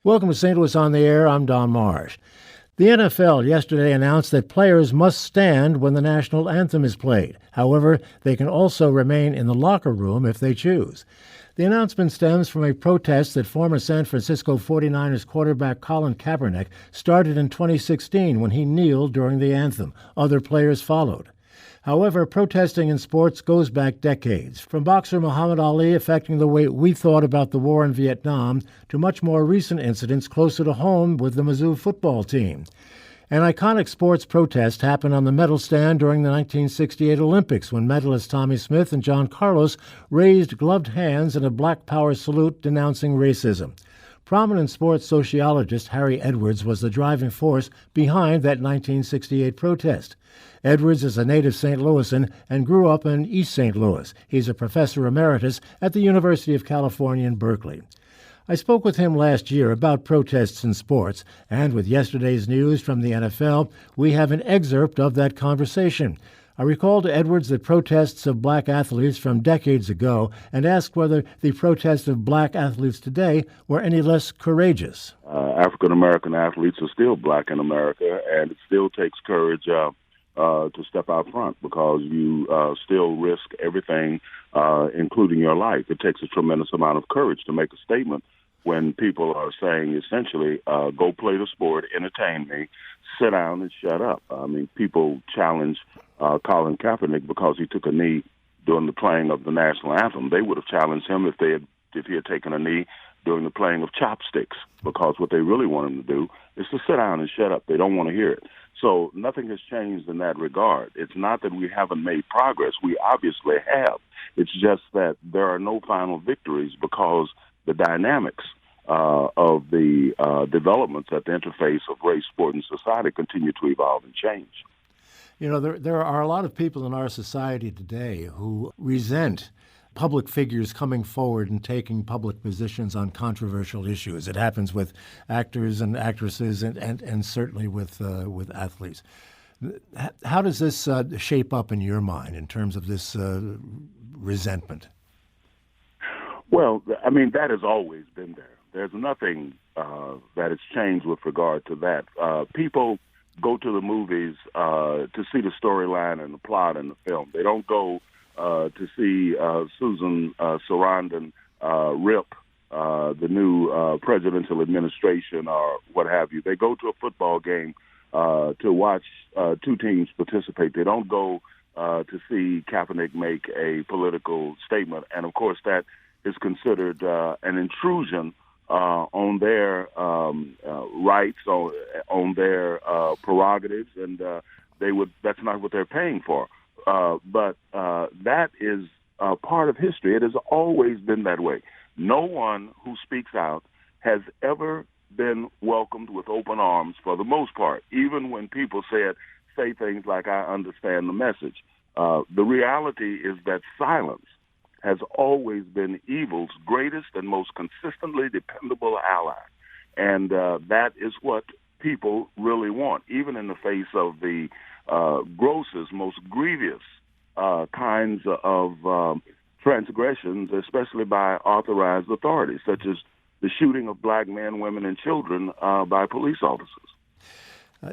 Welcome to St. Louis on the Air. I'm Don Marsh. The NFL yesterday announced that players must stand when the national anthem is played. However, they can also remain in the locker room if they choose. The announcement stems from a protest that former San Francisco 49ers quarterback Colin Kaepernick started in 2016 when he kneeled during the anthem. Other players followed. However, protesting in sports goes back decades, from boxer Muhammad Ali affecting the way we thought about the war in Vietnam to much more recent incidents closer to home with the Mizzou football team. An iconic sports protest happened on the medal stand during the 1968 Olympics when medalists Tommy Smith and John Carlos raised gloved hands in a Black Power salute denouncing racism. Prominent sports sociologist Harry Edwards was the driving force behind that 1968 protest. Edwards is a native St. Louisan and grew up in East St. Louis. He's a professor emeritus at the University of California in Berkeley. I spoke with him last year about protests in sports, and with yesterday's news from the NFL, we have an excerpt of that conversation. I recalled to Edwards the protests of black athletes from decades ago and asked whether the protests of black athletes today were any less courageous. African-American athletes are still black in America, and it still takes courage to step out front because you still risk everything, including your life. It takes a tremendous amount of courage to make a statement when people are saying essentially, go play the sport, entertain me, sit down and shut up. I mean, people challenge Colin Kaepernick because he took a knee during the playing of the national anthem. They would have challenged him if he had taken a knee during the playing of chopsticks, because what they really want him to do is to sit down and shut up. They don't want to hear it. So nothing has changed in that regard. It's not that we haven't made progress. We obviously have. It's just that there are no final victories because the dynamics of the developments at the interface of race, sport, and society continue to evolve and change. You know, there are a lot of people in our society today who resent public figures coming forward and taking public positions on controversial issues. It happens with actors and actresses and certainly with athletes. How does this shape up in your mind in terms of this resentment? Well, I mean, that has always been there. There's nothing that has changed with regard to that. People go to the movies to see the storyline and the plot in the film. They don't go to see Susan Sarandon rip the new presidential administration or what have you. They go to a football game to watch two teams participate. They don't go to see Kaepernick make a political statement. And, of course, that is considered an intrusion on their rights, on their prerogatives, and that's not what they're paying for. But that is part of history. It has always been that way. No one who speaks out has ever been welcomed with open arms for the most part, even when people say things like, I understand the message. The reality is that silence has always been evil's greatest and most consistently dependable ally. And that is what people really want, even in the face of the grossest, most grievous kinds of transgressions, especially by authorized authorities, such as the shooting of black men, women, and children by police officers.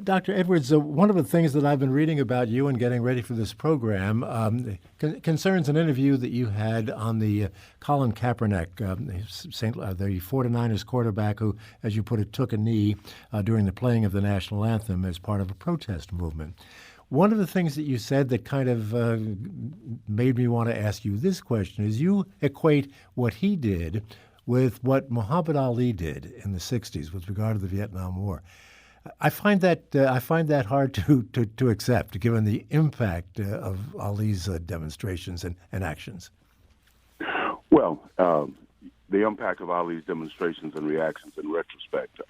Dr. Edwards, one of the things that I've been reading about you and getting ready for this program concerns an interview that you had on the Colin Kaepernick, the 49ers quarterback who, as you put it, took a knee during the playing of the national anthem as part of a protest movement. One of the things that you said that kind of made me want to ask you this question is you equate what he did with what Muhammad Ali did in the 60s with regard to the Vietnam War. I find that hard to accept, given the impact of Ali's demonstrations and actions. Well, the impact of Ali's demonstrations and reactions in retrospect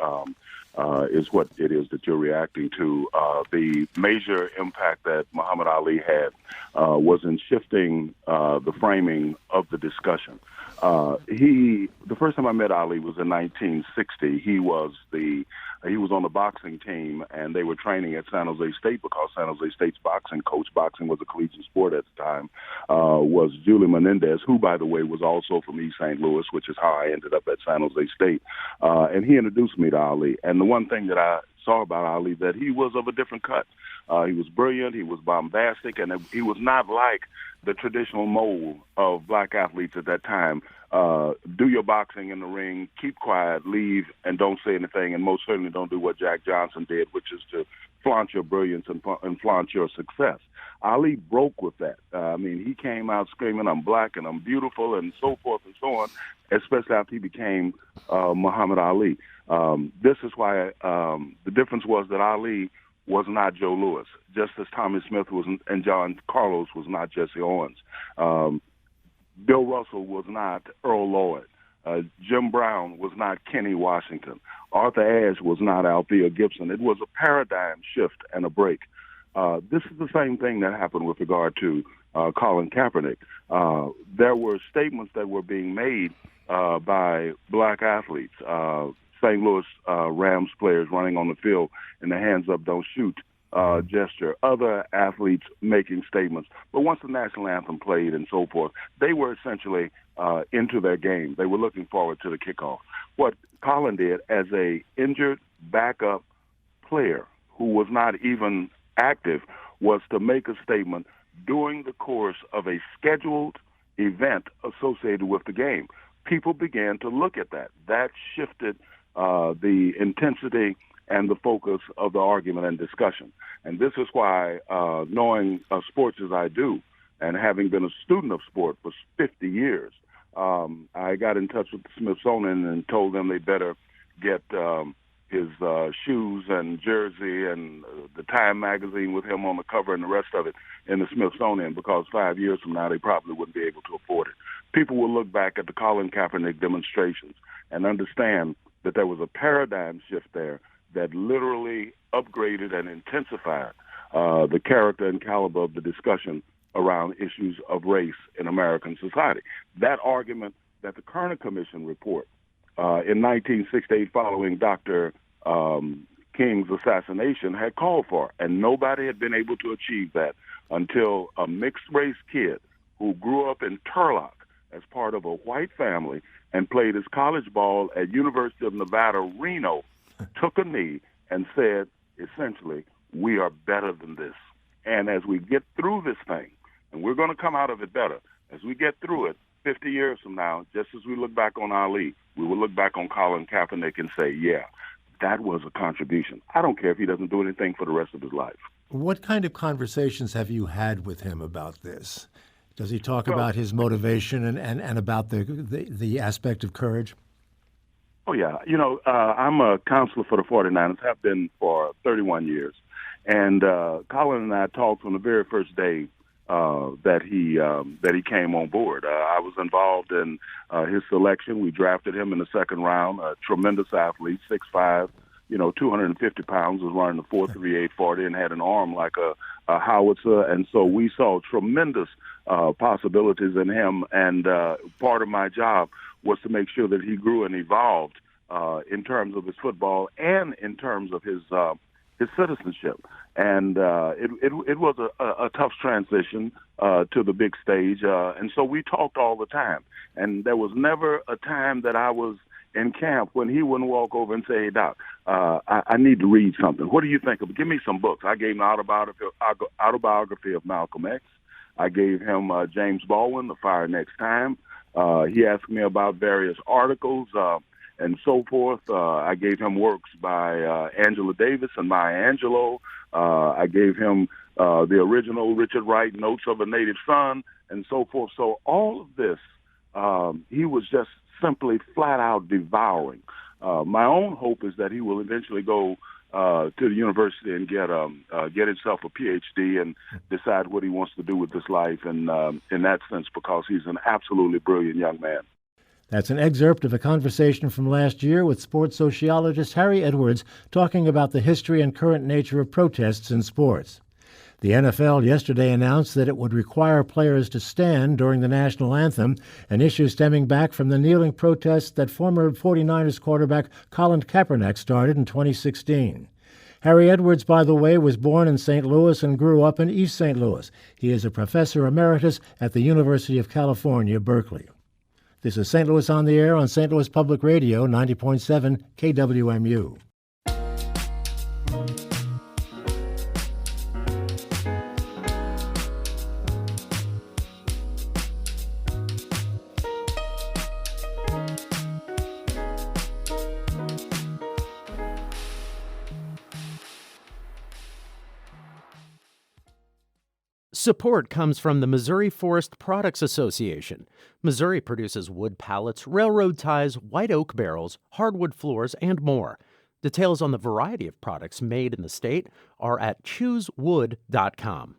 is what it is that you're reacting to. The major impact that Muhammad Ali had was in shifting the framing of the discussion. The first time I met Ali was in 1960. He was on the boxing team, and they were training at San Jose State because San Jose State's boxing coach, boxing was a collegiate sport at the time, was Julie Menendez, who, by the way, was also from East St. Louis, which is how I ended up at San Jose State. And he introduced me to Ali. And the one thing that I saw about Ali, that he was of a different cut. He was brilliant, he was bombastic, and he was not like the traditional mold of black athletes at that time. Do your boxing in the ring, keep quiet, leave, and don't say anything, and most certainly don't do what Jack Johnson did, which is to flaunt your brilliance and flaunt your success. Ali broke with that. He came out screaming, "I'm black and I'm beautiful," and so forth and so on, especially after he became Muhammad Ali. This is why the difference was that Ali was not Joe Louis, just as Tommy Smith was and John Carlos was not Jesse Owens. Bill Russell was not Earl Lloyd. Jim Brown was not Kenny Washington. Arthur Ashe was not Althea Gibson. It was a paradigm shift and a break. This is the same thing that happened with regard to Colin Kaepernick. There were statements that were being made by black athletes, St. Louis Rams players running on the field in the hands up, don't shoot gesture, other athletes making statements. But once the national anthem played and so forth, they were essentially into their game. They were looking forward to the kickoff. What Colin did as a injured backup player who was not even active was to make a statement during the course of a scheduled event associated with the game. People began to look at that. That shifted the intensity and the focus of the argument and discussion. And this is why, knowing sports as I do, and having been a student of sport for 50 years, I got in touch with the Smithsonian and told them they better get his shoes and jersey and the Time magazine with him on the cover and the rest of it in the Smithsonian, because 5 years from now they probably wouldn't be able to afford it. People will look back at the Colin Kaepernick demonstrations and understand that there was a paradigm shift there that literally upgraded and intensified the character and caliber of the discussion around issues of race in American society. That argument that the Kerner Commission report in 1968 following Dr. King's assassination had called for, and nobody had been able to achieve that until a mixed-race kid who grew up in Turlock as part of a white family and played his college ball at University of Nevada, Reno, took a knee and said, essentially, we are better than this. And as we get through this thing, and we're going to come out of it better, as we get through it 50 years from now, just as we look back on Ali, we will look back on Colin Kaepernick and say, yeah, that was a contribution. I don't care if he doesn't do anything for the rest of his life. What kind of conversations have you had with him about this? Does he talk about his motivation and about the aspect of courage? Oh, yeah. I'm a counselor for the 49ers, have been for 31 years. And Colin and I talked on the very first day that he came on board. I was involved in his selection. We drafted him in the second round, a tremendous athlete, 6'5", 250 pounds, was running the 4.38 40 and had an arm like a howitzer. And so we saw tremendous possibilities in him. And part of my job was to make sure that he grew and evolved in terms of his football and in terms of his citizenship. And it was a tough transition to the big stage. And so we talked all the time. And there was never a time that I was in camp when he wouldn't walk over and say, hey, Doc, I need to read something. What do you think of it? Give me some books. I gave him the autobiography of Malcolm X. I gave him James Baldwin, The Fire Next Time. He asked me about various articles and so forth. I gave him works by Angela Davis and Maya Angelou. I gave him the original Richard Wright Notes of a Native Son and so forth. So all of this, he was just simply flat out devouring. My own hope is that he will eventually go to the university and get himself a PhD and decide what he wants to do with his life, and in that sense, because he's an absolutely brilliant young man. That's an excerpt of a conversation from last year with sports sociologist Harry Edwards talking about the history and current nature of protests in sports. The NFL yesterday announced that it would require players to stand during the national anthem, an issue stemming back from the kneeling protests that former 49ers quarterback Colin Kaepernick started in 2016. Harry Edwards, by the way, was born in St. Louis and grew up in East St. Louis. He is a professor emeritus at the University of California, Berkeley. This is St. Louis on the Air on St. Louis Public Radio, 90.7 KWMU. Support comes from the Missouri Forest Products Association. Missouri produces wood pallets, railroad ties, white oak barrels, hardwood floors, and more. Details on the variety of products made in the state are at choosewood.com.